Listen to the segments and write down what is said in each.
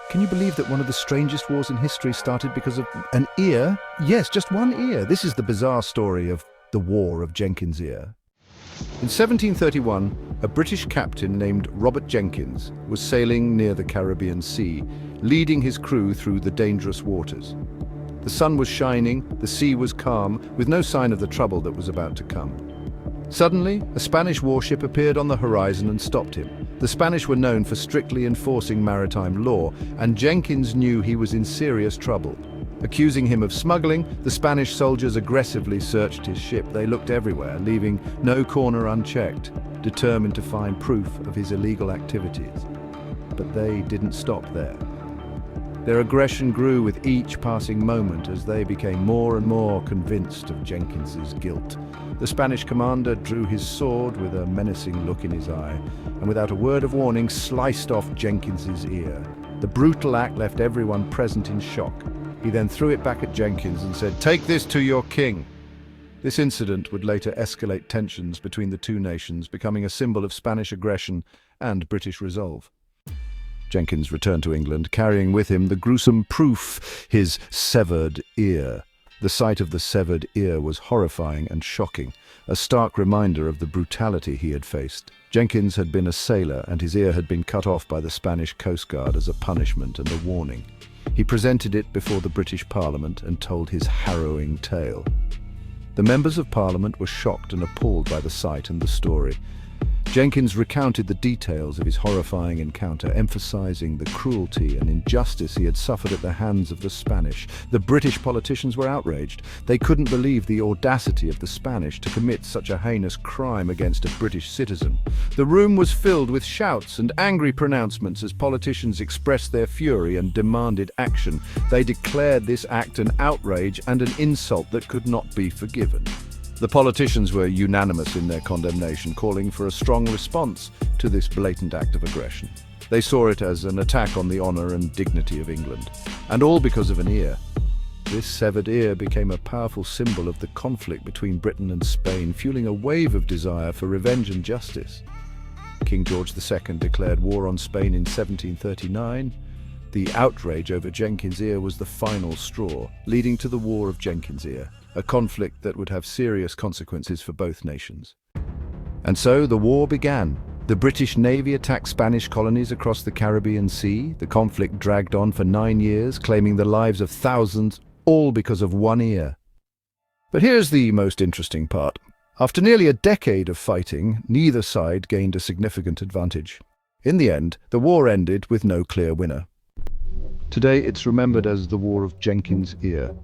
Can you believe that one of the strangest wars in history started because of an ear? Yes, just one ear. This is the bizarre story of the War of Jenkins' Ear. In 1731, a British captain named Robert Jenkins was sailing near the Caribbean Sea, leading his crew through the dangerous waters. The sun was shining, the sea was calm, with no sign of the trouble that was about to come. Suddenly, a Spanish warship appeared on the horizon and stopped him. The Spanish were known for strictly enforcing maritime law, and Jenkins knew he was in serious trouble. Accusing him of smuggling, the Spanish soldiers aggressively searched his ship. They looked everywhere, leaving no corner unchecked, determined to find proof of his illegal activities. But they didn't stop there. Their aggression grew with each passing moment as they became more and more convinced of Jenkins's guilt. The Spanish commander drew his sword with a menacing look in his eye, and without a word of warning sliced off Jenkins's ear. The brutal act left everyone present in shock. He then threw it back at Jenkins and said, "Take this to your king." This incident would later escalate tensions between the two nations, becoming a symbol of Spanish aggression and British resolve. Jenkins returned to England, carrying with him the gruesome proof, his severed ear. The sight of the severed ear was horrifying and shocking, a stark reminder of the brutality he had faced. Jenkins had been a sailor, and his ear had been cut off by the Spanish Coast Guard as a punishment and a warning. He presented it before the British Parliament and told his harrowing tale. The members of Parliament were shocked and appalled by the sight and the story. Jenkins recounted the details of his horrifying encounter, emphasizing the cruelty and injustice he had suffered at the hands of the Spanish. The British politicians were outraged. They couldn't believe the audacity of the Spanish to commit such a heinous crime against a British citizen. The room was filled with shouts and angry pronouncements as politicians expressed their fury and demanded action. They declared this act an outrage and an insult that could not be forgiven. The politicians were unanimous in their condemnation, calling for a strong response to this blatant act of aggression. They saw it as an attack on the honor and dignity of England, and all because of an ear. This severed ear became a powerful symbol of the conflict between Britain and Spain, fueling a wave of desire for revenge and justice. King George II declared war on Spain in 1739. The outrage over Jenkins' ear was the final straw, leading to the War of Jenkins' Ear, a conflict that would have serious consequences for both nations. And so the war began. The British Navy attacked Spanish colonies across the Caribbean Sea. The conflict dragged on for 9 years, claiming the lives of thousands, all because of one ear. But here's the most interesting part. After nearly a decade of fighting, neither side gained a significant advantage. In the end, the war ended with no clear winner. Today it's remembered as the War of Jenkins' Ear.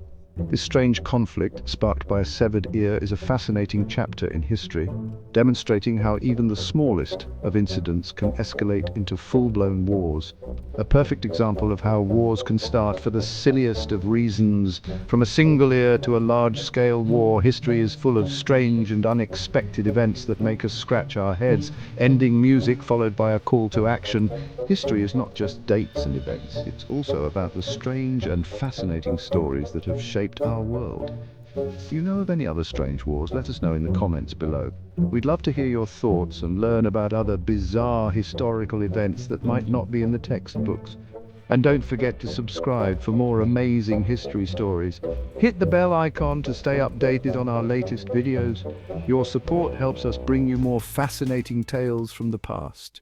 This strange conflict, sparked by a severed ear, is a fascinating chapter in history, demonstrating how even the smallest of incidents can escalate into full-blown wars. A perfect example of how wars can start for the silliest of reasons. From a single ear to a large-scale war, history is full of strange and unexpected events that make us scratch our heads. Ending music followed by a call to action. History is not just dates and events, it's also about the strange and fascinating stories that have shaped our world. Do you know of any other strange wars? Let us know in the comments below. We'd love to hear your thoughts and learn about other bizarre historical events that might not be in the textbooks. And don't forget to subscribe for more amazing history stories. Hit the bell icon to stay updated on our latest videos. Your support helps us bring you more fascinating tales from the past.